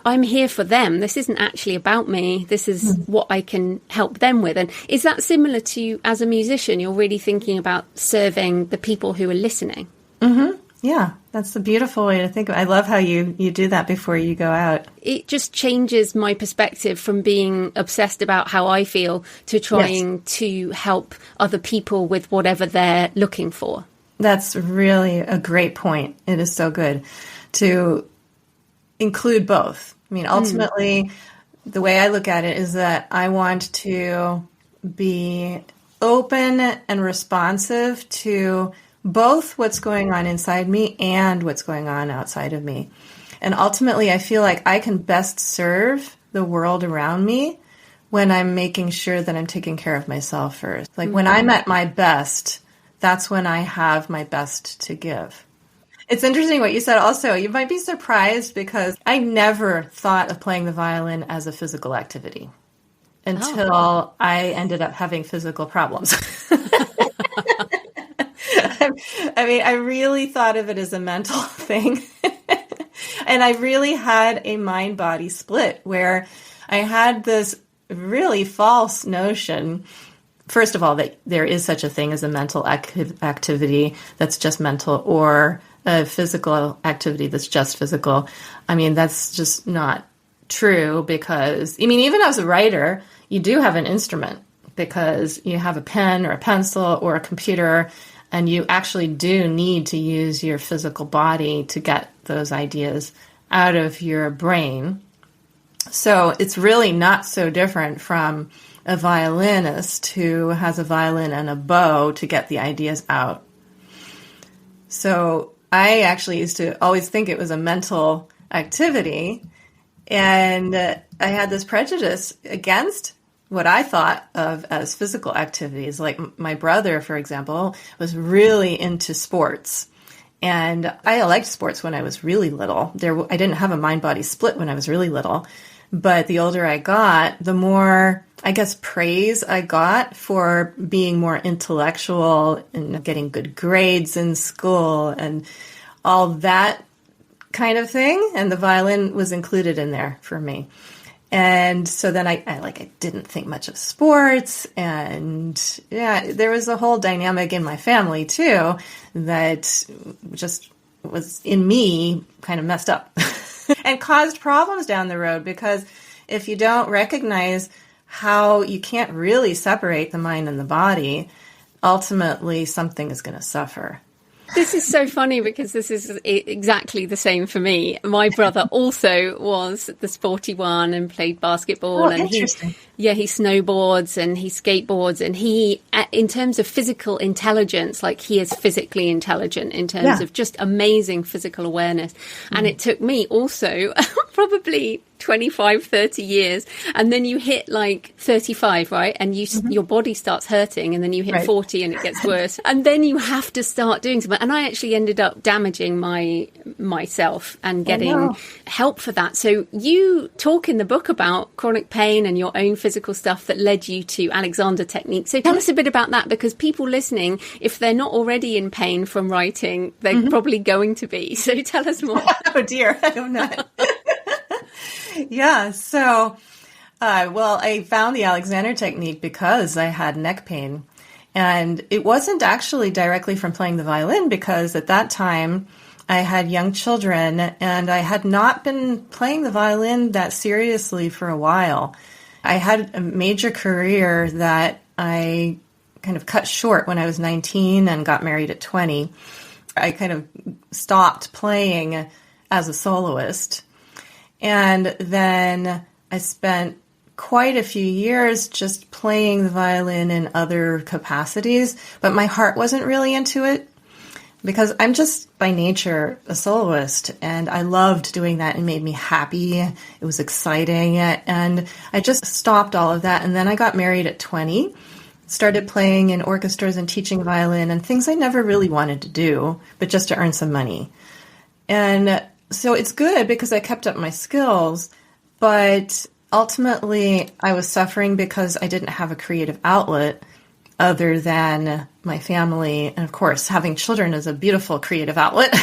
I'm here for them. This isn't actually about me. This is what I can help them with. And is that similar to you as a musician? You're really thinking about serving the people who are listening. Mm-hmm. Yeah, that's a beautiful way to think of it. I love how you do that before you go out. It just changes my perspective from being obsessed about how I feel to trying to help other people with whatever they're looking for. That's really a great point. It is so good to include both. I mean, ultimately, the way I look at it is that I want to be open and responsive to both what's going on inside me and what's going on outside of me. And ultimately, I feel like I can best serve the world around me when I'm making sure that I'm taking care of myself first. Like when I'm at my best, that's when I have my best to give. It's interesting what you said also. You might be surprised because I never thought of playing the violin as a physical activity until I ended up having physical problems. I mean, I really thought of it as a mental thing. And I really had a mind-body split where I had this really false notion, first of all, that there is such a thing as a mental activity that's just mental, or a physical activity that's just physical. I mean, that's just not true because, I mean, even as a writer, you do have an instrument because you have a pen or a pencil or a computer, and you actually do need to use your physical body to get those ideas out of your brain. So it's really not so different from a violinist who has a violin and a bow to get the ideas out. So I actually used to always think it was a mental activity, and I had this prejudice against what I thought of as physical activities. Like my brother, for example, was really into sports. And I liked sports when I was really little. I didn't have a mind-body split when I was really little. But the older I got, the more, I guess, praise I got for being more intellectual and getting good grades in school and all that kind of thing. And the violin was included in there for me. And so then I didn't think much of sports, and yeah, there was a whole dynamic in my family too that just was in me kind of messed up and caused problems down the road, because if you don't recognize how you can't really separate the mind and the body, ultimately something is going to suffer. This is so funny because this is exactly the same for me. My brother also was the sporty one and played basketball. And he snowboards and he skateboards, and he, in terms of physical intelligence, like he is physically intelligent in terms of just amazing physical awareness. And it took me also probably 25, 30 years. And then you hit like 35, right? And your body starts hurting, and then you hit 40 and it gets worse. And then you have to start doing something. And I actually ended up damaging myself and getting help for that. So you talk in the book about chronic pain and your own physical stuff that led you to Alexander technique. So tell us a bit about that, because people listening, if they're not already in pain from writing, they're probably going to be. So tell us more. Oh dear, I don't know. Yeah, so, I found the Alexander technique because I had neck pain. And it wasn't actually directly from playing the violin, because at that time I had young children and I had not been playing the violin that seriously for a while. I had a major career that I kind of cut short when I was 19 and got married at 20. I kind of stopped playing as a soloist. And then I spent quite a few years just playing the violin in other capacities, but my heart wasn't really into it because I'm just by nature a soloist, and I loved doing that. It made me happy. It was exciting, and I just stopped all of that. And then I got married at 20, started playing in orchestras and teaching violin and things I never really wanted to do, but just to earn some money. And so it's good because I kept up my skills, but ultimately, I was suffering because I didn't have a creative outlet other than my family. And of course, having children is a beautiful creative outlet.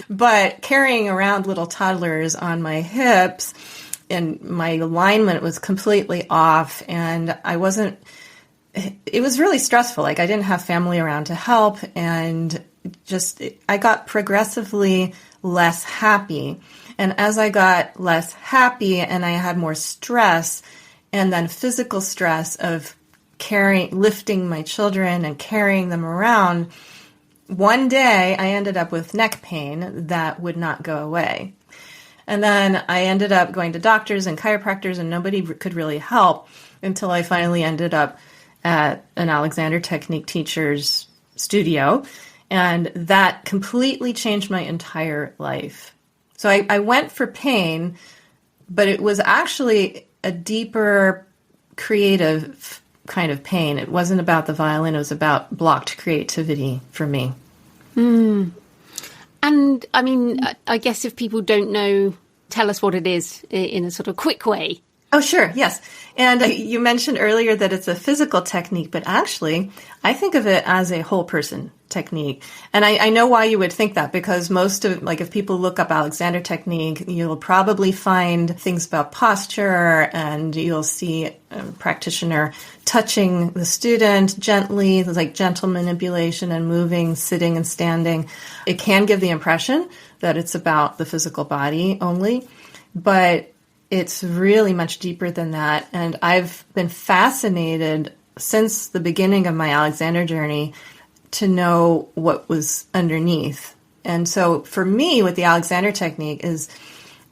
But carrying around little toddlers on my hips, and my alignment was completely off, and it was really stressful. Like, I didn't have family around to help, and I got progressively less happy. And as I got less happy and I had more stress, and then physical stress of lifting my children and carrying them around, one day I ended up with neck pain that would not go away. And then I ended up going to doctors and chiropractors, and nobody could really help until I finally ended up at an Alexander Technique teacher's studio. And that completely changed my entire life. So I went for pain, but it was actually a deeper creative kind of pain. It wasn't about the violin. It was about blocked creativity for me. And I mean, I guess if people don't know, tell us what it is in a sort of quick way. Oh, sure. Yes. And you mentioned earlier that it's a physical technique, but actually I think of it as a whole person technique. And I know why you would think that, because if people look up Alexander Technique, you'll probably find things about posture, and you'll see a practitioner touching the student gently, like gentle manipulation and moving, sitting and standing. It can give the impression that it's about the physical body only, but it's really much deeper than that. And I've been fascinated since the beginning of my Alexander journey to know what was underneath. And so for me, with the Alexander Technique,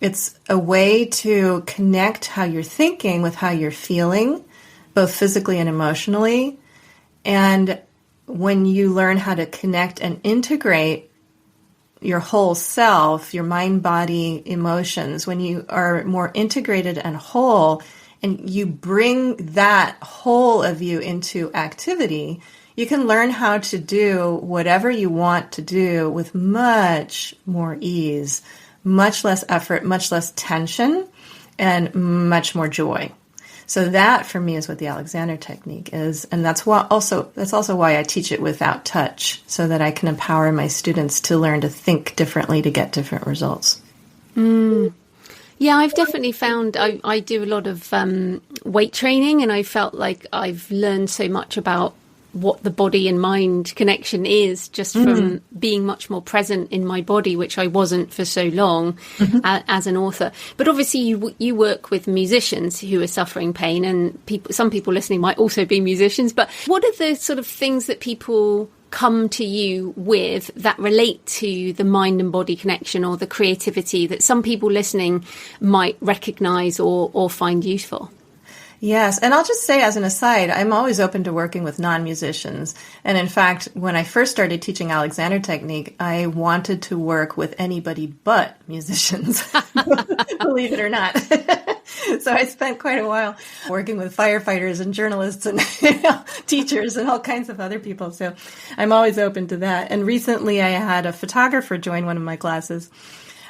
it's a way to connect how you're thinking with how you're feeling, both physically and emotionally. And when you learn how to connect and integrate your whole self, your mind, body, emotions, when you are more integrated and whole, and you bring that whole of you into activity, you can learn how to do whatever you want to do with much more ease, much less effort, much less tension, and much more joy. So that, for me, is what the Alexander Technique is. And that's also why I teach it without touch, so that I can empower my students to learn to think differently to get different results. Yeah, I've definitely found I do a lot of weight training, and I felt like I've learned so much about what the body and mind connection is just from being much more present in my body, which I wasn't for so long as an author. But obviously you work with musicians who are suffering pain, and some people listening might also be musicians. But what are the sort of things that people come to you with that relate to the mind and body connection, or the creativity that some people listening might recognize or find useful? Yes. And I'll just say as an aside, I'm always open to working with non-musicians. And in fact, when I first started teaching Alexander Technique, I wanted to work with anybody but musicians, believe it or not. So I spent quite a while working with firefighters and journalists and teachers and all kinds of other people. So I'm always open to that. And recently I had a photographer join one of my classes,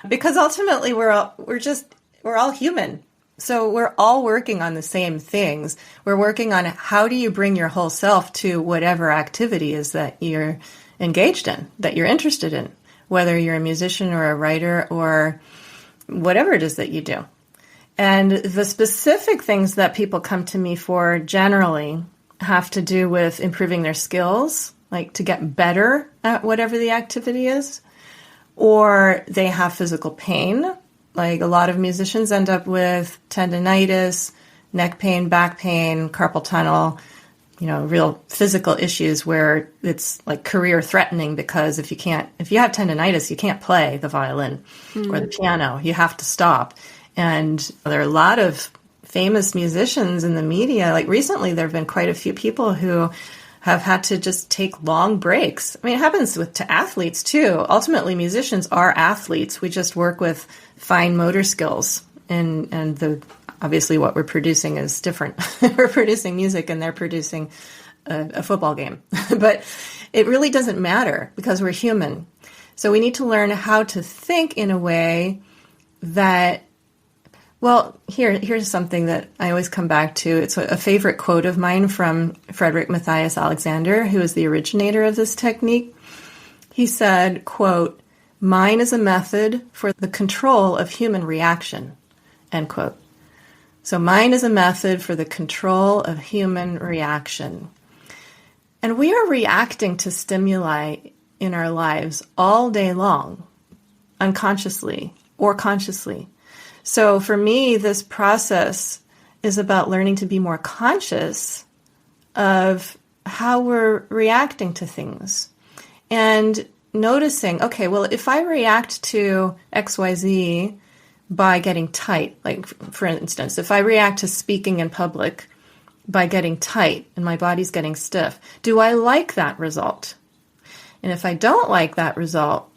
because ultimately we're all human. So we're all working on the same things. We're working on how do you bring your whole self to whatever activity is that you're engaged in, that you're interested in, whether you're a musician or a writer or whatever it is that you do. And the specific things that people come to me for generally have to do with improving their skills, like to get better at whatever the activity is, or they have physical pain. Like a lot of musicians end up with tendinitis, neck pain, back pain, carpal tunnel, real physical issues where it's like career threatening, because if you have tendinitis, you can't play the violin or the piano. You have to stop. And there are a lot of famous musicians in the media. Like recently, there have been quite a few people who have had to just take long breaks. I mean, it happens to athletes too. Ultimately, musicians are athletes. We just work with fine motor skills, and obviously what we're producing is different. We're producing music and they're producing a football game. But it really doesn't matter, because we're human. So we need to learn how to think in a way that Well, here's something that I always come back to. It's a favorite quote of mine from Frederick Matthias Alexander, who is the originator of this technique. He said, quote, "Mine is a method for the control of human reaction," end quote. So mine is a method for the control of human reaction. And we are reacting to stimuli in our lives all day long, unconsciously or consciously. So for me, this process is about learning to be more conscious of how we're reacting to things and noticing, okay, well, if I react to XYZ by getting tight, like for instance, if I react to speaking in public by getting tight and my body's getting stiff, do I like that result? And if I don't like that result,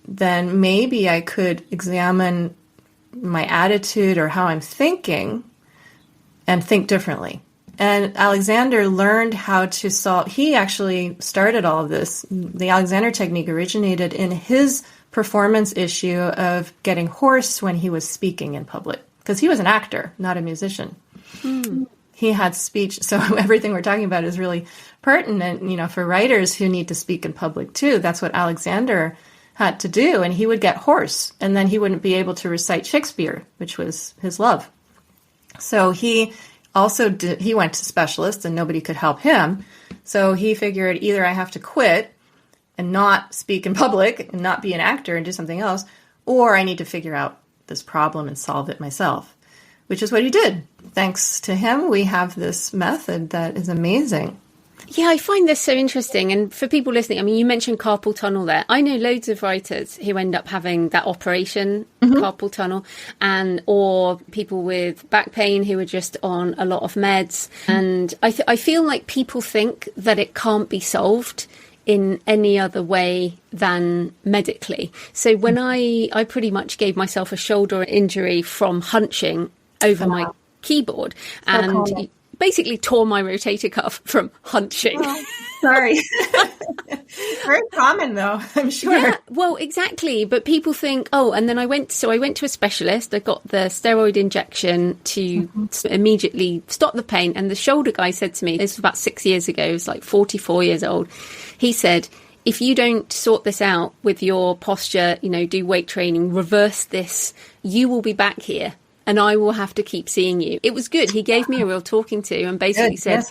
then maybe I could examine my attitude or how I'm thinking and think differently. And Alexander learned how to solve, he actually started all of this. The Alexander technique originated in his performance issue of getting hoarse when he was speaking in public, because he was an actor, not a musician. He had speech, so everything we're talking about is really pertinent, for writers who need to speak in public too. That's what Alexander had to do, and he would get hoarse, and then he wouldn't be able to recite Shakespeare, which was his love. So he went to specialists, and nobody could help him. So he figured either I have to quit and not speak in public and not be an actor and do something else, or I need to figure out this problem and solve it myself, which is what he did. Thanks to him, we have this method that is amazing. Yeah, I find this so interesting. And for people listening, I mean, you mentioned carpal tunnel there. I know loads of writers who end up having that operation, carpal tunnel, or people with back pain who are just on a lot of meds. And I feel like people think that it can't be solved in any other way than medically. So when I pretty much gave myself a shoulder injury from hunching over my keyboard, and basically tore my rotator cuff from hunching. Oh, sorry. Very common though, I'm sure. Yeah, well, exactly. But people think, and then I went to a specialist. I got the steroid injection to immediately stop the pain. And the shoulder guy said to me, this was about 6 years ago, he was like 44 years old. He said, if you don't sort this out with your posture, do weight training, reverse this, you will be back here. And I will have to keep seeing you. It was good. He gave me a real talking to and basically said,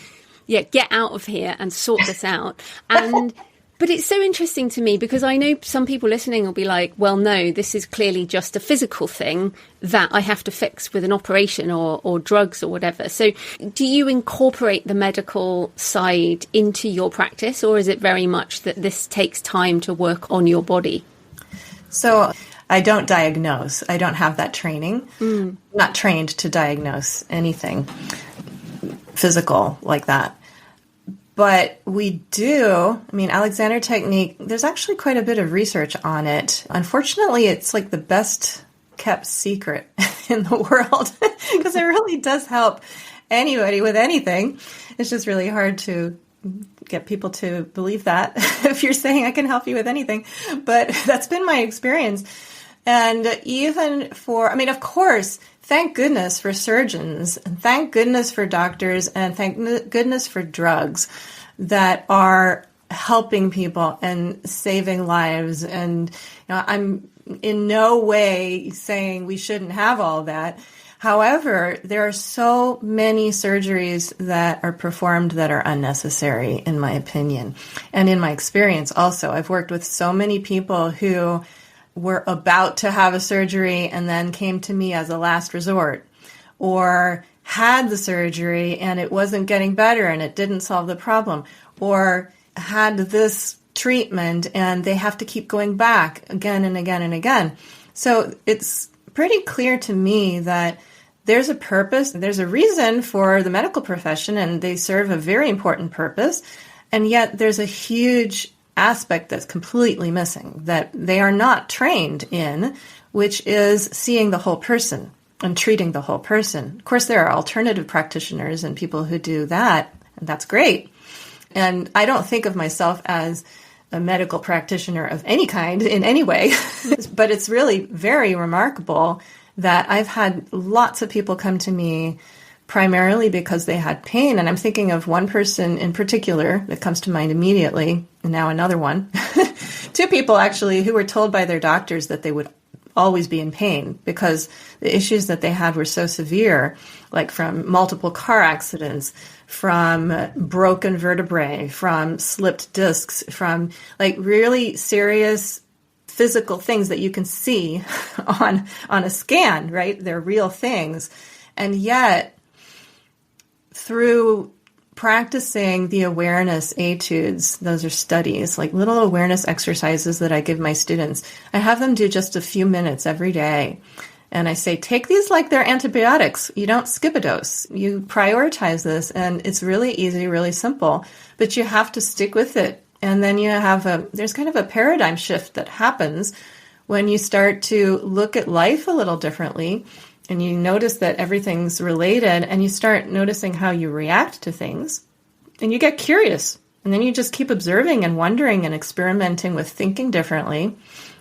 get out of here and sort this out. But it's so interesting to me because I know some people listening will be like, well, no, this is clearly just a physical thing that I have to fix with an operation or drugs or whatever. So do you incorporate the medical side into your practice, or is it very much that this takes time to work on your body? So I don't diagnose. I don't have that training. I'm not trained to diagnose anything physical like that. But we do, Alexander technique, there's actually quite a bit of research on it. Unfortunately, it's like the best kept secret in the world because it really does help anybody with anything. It's just really hard to get people to believe that if you're saying I can help you with anything. But that's been my experience. And even of course, thank goodness for surgeons, and thank goodness for doctors, and thank goodness for drugs that are helping people and saving lives. And I'm in no way saying we shouldn't have all that. However, there are so many surgeries that are performed that are unnecessary, in my opinion. And in my experience also, I've worked with so many people who were about to have a surgery and then came to me as a last resort, or had the surgery and it wasn't getting better and it didn't solve the problem, or had this treatment and they have to keep going back again and again and again. So it's pretty clear to me that there's a purpose, there's a reason for the medical profession, and they serve a very important purpose. And yet there's a huge aspect that's completely missing that they are not trained in, which is seeing the whole person and treating the whole person. Of course, there are alternative practitioners and people who do that, and that's great. And I don't think of myself as a medical practitioner of any kind in any way, but it's really very remarkable that I've had lots of people come to me primarily because they had pain. And I'm thinking of one person in particular that comes to mind immediately, and now another one. Two people actually who were told by their doctors that they would always be in pain because the issues that they had were so severe, like from multiple car accidents, from broken vertebrae, from slipped discs, from like really serious physical things that you can see on a scan, right? They're real things. And yet, through practicing the awareness etudes, those are studies, like little awareness exercises that I give my students. I have them do just a few minutes every day. And I say, take these like they're antibiotics. You don't skip a dose. You prioritize this. And it's really easy, really simple, but you have to stick with it. And then there's kind of a paradigm shift that happens when you start to look at life a little differently. And you notice that everything's related, and you start noticing how you react to things, and you get curious. And then you just keep observing and wondering and experimenting with thinking differently.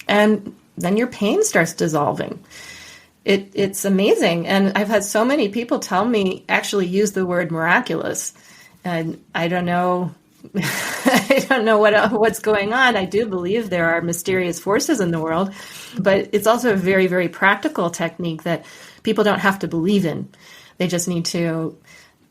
And then your pain starts dissolving. It's amazing. And I've had so many people tell me, actually use the word miraculous. And I don't know. I don't know what's going on. I do believe there are mysterious forces in the world, but it's also a very, very practical technique that people don't have to believe in. They just need to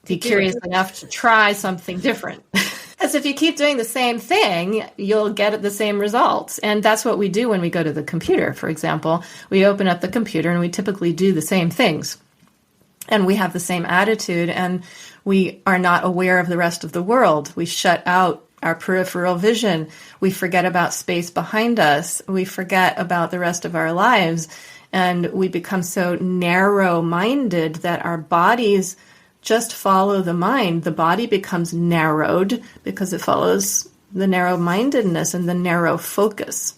be curious enough to try something different. Because if you keep doing the same thing, you'll get the same results. And that's what we do when we go to the computer, for example. We open up the computer and we typically do the same things. And we have the same attitude, and we are not aware of the rest of the world. We shut out our peripheral vision. We forget about space behind us. We forget about the rest of our lives. And we become so narrow-minded that our bodies just follow the mind. The body becomes narrowed because it follows the narrow-mindedness and the narrow focus.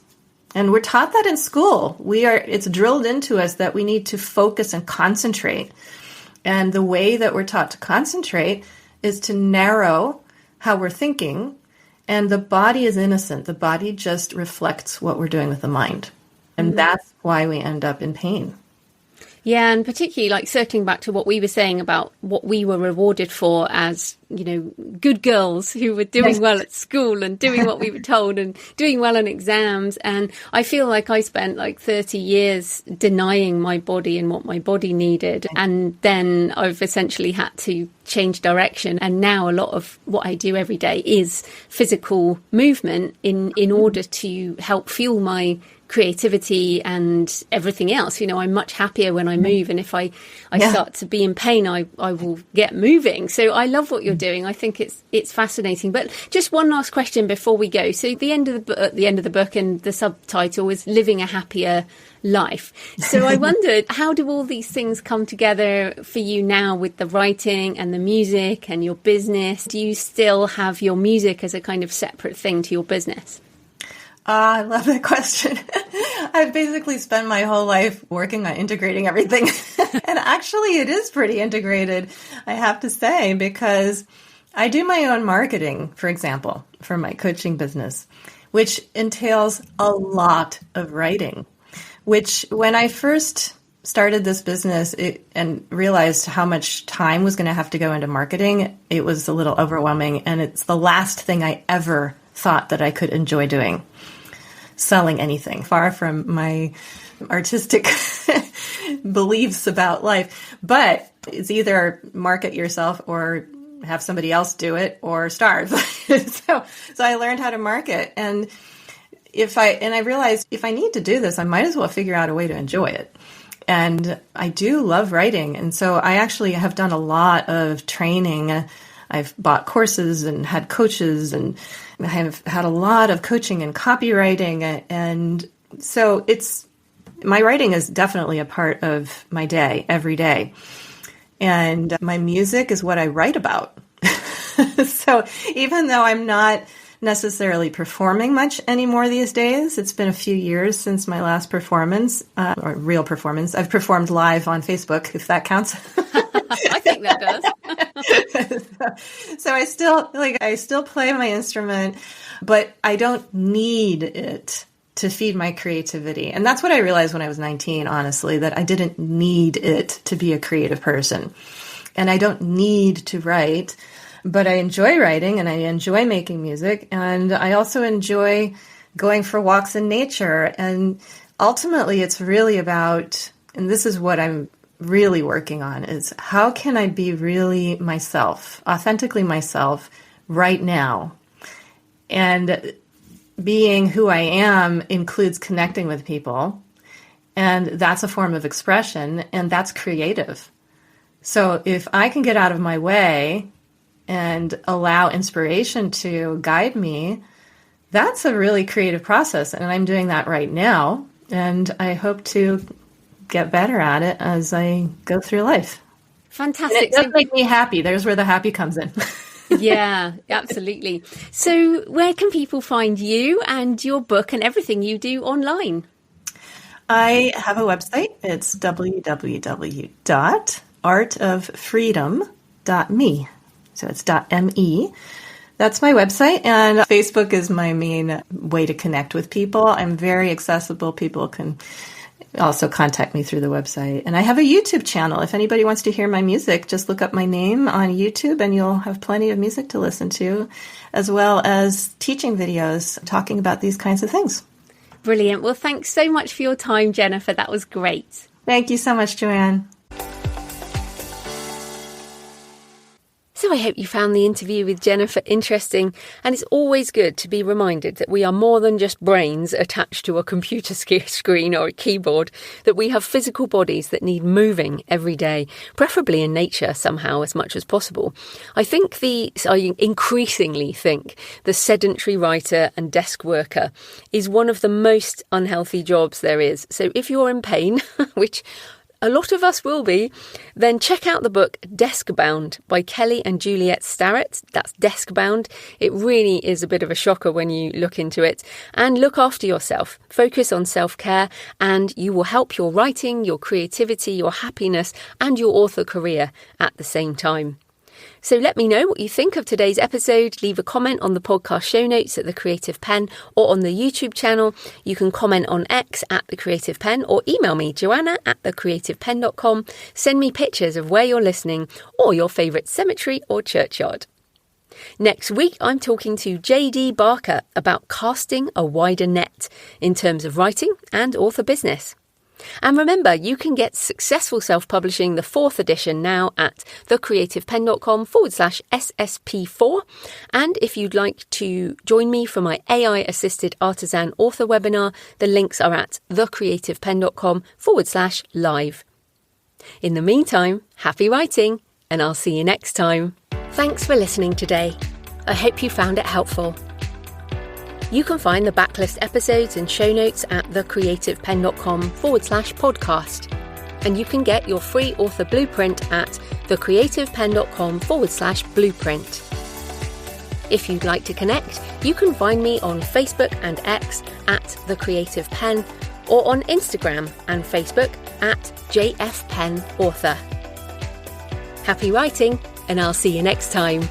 And we're taught that in school. It's drilled into us that we need to focus and concentrate. And the way that we're taught to concentrate is to narrow how we're thinking. And the body is innocent. The body just reflects what we're doing with the mind. And that's why we end up in pain. Yeah, and particularly like circling back to what we were saying about what we were rewarded for as, good girls who were doing well at school and doing what we were told and doing well in exams. And I feel like I spent like 30 years denying my body and what my body needed. And then I've essentially had to change direction. And now a lot of what I do every day is physical movement in order to help fuel my creativity and everything else. I'm much happier when I move, and if I start to be in pain, I will get moving. So I love what you're doing. I think it's fascinating. But just one last question before we go. So at the end of the book, and the subtitle is Living a Happier Life. So I wondered, how do all these things come together for you now with the writing and the music and your business? Do you still have your music as a kind of separate thing to your business? I love that question. I've basically spent my whole life working on integrating everything. And actually, it is pretty integrated, I have to say, because I do my own marketing, for example, for my coaching business, which entails a lot of writing, which when I first started this business and realized how much time was going to have to go into marketing, it was a little overwhelming. And it's the last thing I ever thought that I could enjoy doing. Selling anything, far from my artistic beliefs about life. But it's either market yourself or have somebody else do it or starve. So I learned how to market. And I realized if I need to do this, I might as well figure out a way to enjoy it. And I do love writing. And so I actually have done a lot of training. I've bought courses and had coaches, and I have had a lot of coaching and copywriting. And so my writing is definitely a part of my day, every day. And my music is what I write about. So even though I'm not necessarily performing much anymore these days, it's been a few years since my last performance, or real performance. I've performed live on Facebook, if that counts. I think that does. So I still play my instrument, but I don't need it to feed my creativity. And that's what I realized when I was 19, honestly, that I didn't need it to be a creative person. And I don't need to write, but I enjoy writing and I enjoy making music. And I also enjoy going for walks in nature. And ultimately, it's really about, and this is what I'm really working on, is how can I be really myself, authentically myself right now? And being who I am includes connecting with people. And that's a form of expression, and that's creative. So if I can get out of my way and allow inspiration to guide me, that's a really creative process. And I'm doing that right now. And I hope to get better at it as I go through life. Fantastic. And it does make me happy. There's where the happy comes in. Yeah, absolutely. So where can people find you and your book and everything you do online? I have a website. It's www.artoffreedom.me. So it's .me. That's my website. And Facebook is my main way to connect with people. I'm very accessible. People can also contact me through the website. And I have a YouTube channel. If anybody wants to hear my music, just look up my name on YouTube and you'll have plenty of music to listen to, as well as teaching videos talking about these kinds of things. Brilliant. Well, thanks so much for your time, Jennifer. That was great. Thank you so much, Joanne. So I hope you found the interview with Jennifer interesting, and it's always good to be reminded that we are more than just brains attached to a computer screen or a keyboard, that we have physical bodies that need moving every day, preferably in nature somehow as much as possible. I increasingly think the sedentary writer and desk worker is one of the most unhealthy jobs there is. So if you're in pain, which a lot of us will be, then check out the book Desk-Bound by Kelly and Juliet Starrett. That's Desk-Bound. It really is a bit of a shocker when you look into it. And look after yourself. Focus on self-care, and you will help your writing, your creativity, your happiness, and your author career at the same time. So let me know what you think of today's episode. Leave a comment on the podcast show notes at The Creative Penn or on the YouTube channel. You can comment on X at The Creative Penn or email me, joanna@thecreativepenn.com. Send me pictures of where you're listening or your favourite cemetery or churchyard. Next week, I'm talking to JD Barker about casting a wider net in terms of writing and author business. And remember, you can get Successful Self-Publishing, the 4th edition, now at thecreativepenn.com/SSP4. And if you'd like to join me for my AI-assisted artisan author webinar, the links are at thecreativepenn.com/live. In the meantime, happy writing, and I'll see you next time. Thanks for listening today. I hope you found it helpful. You can find the backlist episodes and show notes at thecreativepenn.com/podcast. And you can get your free author blueprint at thecreativepenn.com/blueprint. If you'd like to connect, you can find me on Facebook and X at The Creative Penn, or on Instagram and Facebook at JFPennAuthor. Happy writing, and I'll see you next time.